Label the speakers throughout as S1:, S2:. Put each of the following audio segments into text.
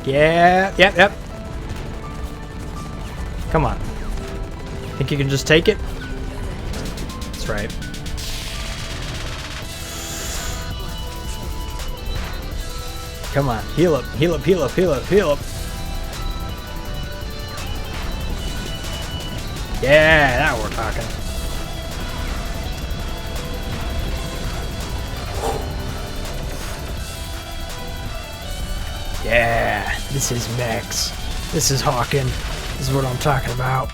S1: Yeah, yep. Come on. Think you can just take it? That's right. Come on, heal up, heal up, heal up, heal up, heal up. Yeah, now we're talking. Yeah, this is Mechs. This is Hawken. This is what I'm talking about.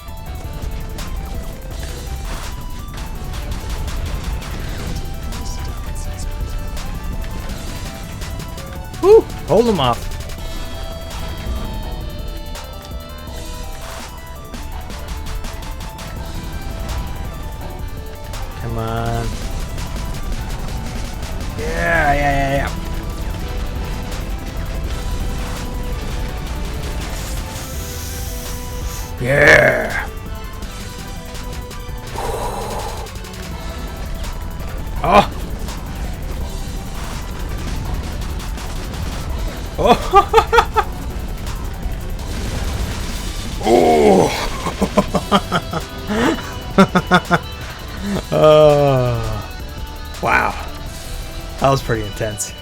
S1: Woo! Hold him off. Come on. Yeah. Yeah. Oh. Oh. Oh. Wow. That was pretty intense.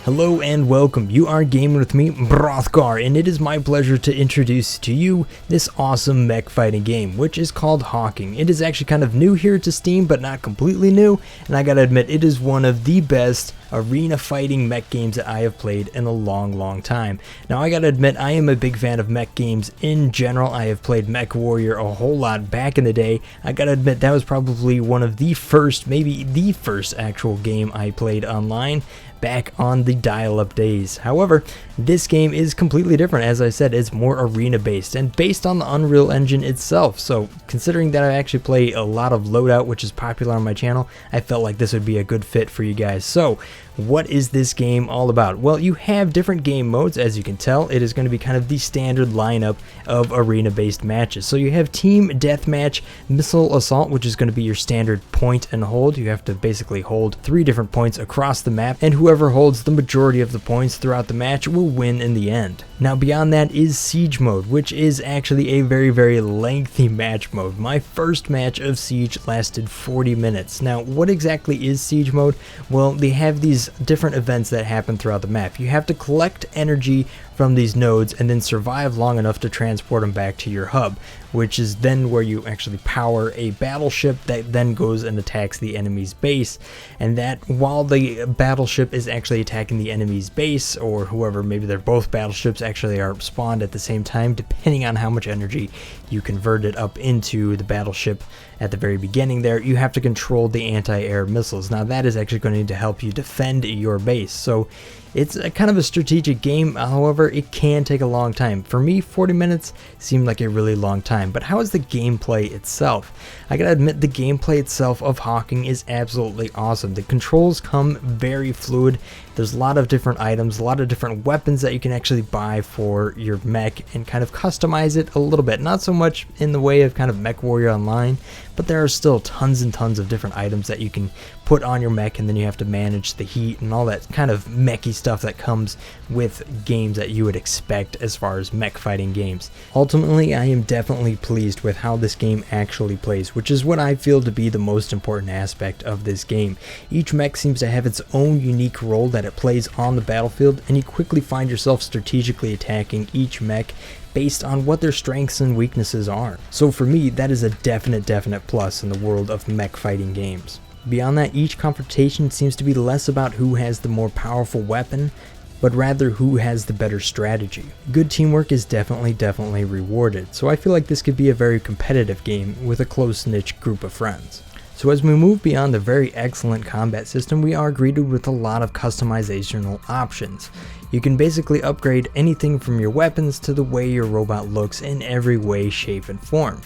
S1: Hello and welcome. You are gaming with me, Brothgar, and it is my pleasure to introduce to you this awesome mech fighting game, which is called Hawken. It is actually kind of new here to Steam, but not completely new, and I gotta admit, it is one of the best arena fighting mech games that I have played in a long time. Now I gotta admit, I am a big fan of mech games in general. I have played Mech Warrior a whole lot back in the day. I gotta admit, that was probably one of the first, maybe the first actual game I played online back on the dial-up days. However, this game is completely different. As I said, it's more arena based and based on the Unreal Engine itself. So considering that I actually play a lot of Loadout, which is popular on my channel, I felt like this would be a good fit for you guys. So what is this game all about? Well, you have different game modes. As you can tell, it is going to be kind of the standard lineup of arena-based matches. So you have Team Deathmatch, Missile Assault, which is going to be your standard point and hold. You have to basically hold 3 different points across the map, and whoever holds the majority of the points throughout the match will win in the end. Now beyond that is Siege mode, which is actually a very lengthy match mode. My first match of Siege lasted 40 minutes. Now what exactly is Siege mode? Well, they have these different events that happen throughout the map. You have to collect energy from these nodes and then survive long enough to transport them back to your hub, which is then where you actually power a battleship that then goes and attacks the enemy's base. And that while the battleship is actually attacking the enemy's base, or whoever, maybe they're both battleships, actually are spawned at the same time, depending on how much energy you convert it up into the battleship at the very beginning there, you have to control the anti-air missiles. Now that is actually going to help you defend your base. So it's a kind of a strategic game, however, it can take a long time. For me, 40 minutes seemed like a really long time, but how is the gameplay itself? I gotta admit, the gameplay itself of Hawken is absolutely awesome. The controls come very fluid. There's a lot of different items, a lot of different weapons that you can actually buy for your mech and kind of customize it a little bit. Not so much in the way of kind of Mech Warrior Online, but there are still tons and tons of different items that you can put on your mech, and then you have to manage the heat and all that kind of mechy stuff that comes with games that you would expect as far as mech fighting games. Ultimately, I am definitely pleased with how this game actually plays, which is what I feel to be the most important aspect of this game. Each mech seems to have its own unique role that it plays on the battlefield, and you quickly find yourself strategically attacking each mech based on what their strengths and weaknesses are. So for me, that is a definite plus in the world of mech fighting games. Beyond that, each confrontation seems to be less about who has the more powerful weapon, but rather who has the better strategy. Good teamwork is definitely rewarded, so I feel like this could be a very competitive game with a close-knit group of friends. So as we move beyond the very excellent combat system, we are greeted with a lot of customizational options. You can basically upgrade anything from your weapons to the way your robot looks in every way, shape, and form.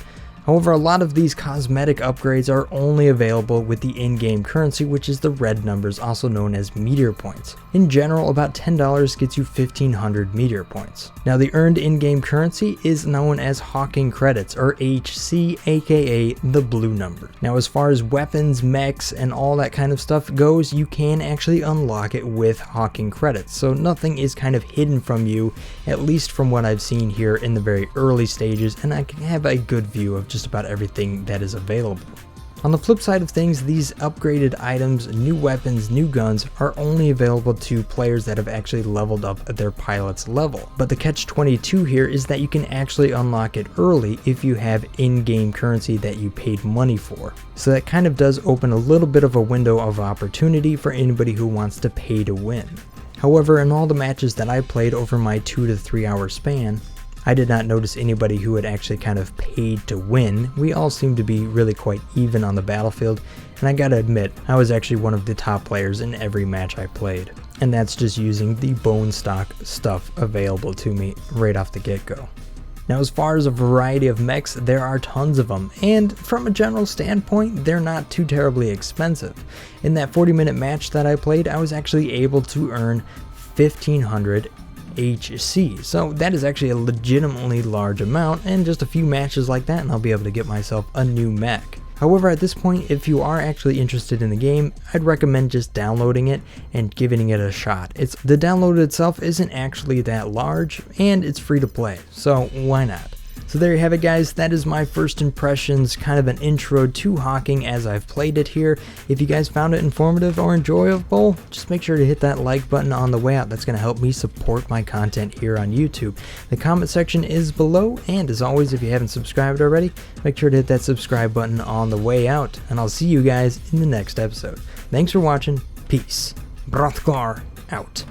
S1: However, a lot of these cosmetic upgrades are only available with the in-game currency, which is the red numbers, also known as meteor points. In general, about $10 gets you 1,500 meteor points. Now, the earned in-game currency is known as Hawken credits, or HC, aka the blue number. Now, as far as weapons, mechs, and all that kind of stuff goes, you can actually unlock it with Hawken credits, so nothing is kind of hidden from you, at least from what I've seen here in the very early stages, and I can have a good view of just about everything that is available. On the flip side of things, these upgraded items, new weapons, new guns are only available to players that have actually leveled up at their pilot's level. But the catch-22 here is that you can actually unlock it early if you have in-game currency that you paid money for. So that kind of does open a little bit of a window of opportunity for anybody who wants to pay to win. However, in all the matches that I played over my 2 to 3 hour span, I did not notice anybody who had actually kind of paid to win. We all seemed to be really quite even on the battlefield, and I gotta admit, I was actually one of the top players in every match I played. And that's just using the bone stock stuff available to me right off the get-go. Now, as far as a variety of mechs, there are tons of them, and from a general standpoint, they're not too terribly expensive. In that 40-minute match that I played, I was actually able to earn 1,500 HC, so that is actually a legitimately large amount, and just a few matches like that and I'll be able to get myself a new mech. However, at this point, if you are actually interested in the game, I'd recommend just downloading it and giving it a shot. The download itself isn't actually that large, and it's free to play, so why not? So there you have it, guys. That is my first impressions, kind of an intro to Hawken as I've played it here. If you guys found it informative or enjoyable, just make sure to hit that like button on the way out. That's going to help me support my content here on YouTube. The comment section is below, and as always, if you haven't subscribed already, make sure to hit that subscribe button on the way out, and I'll see you guys in the next episode. Thanks for watching. Peace. Brothgar out.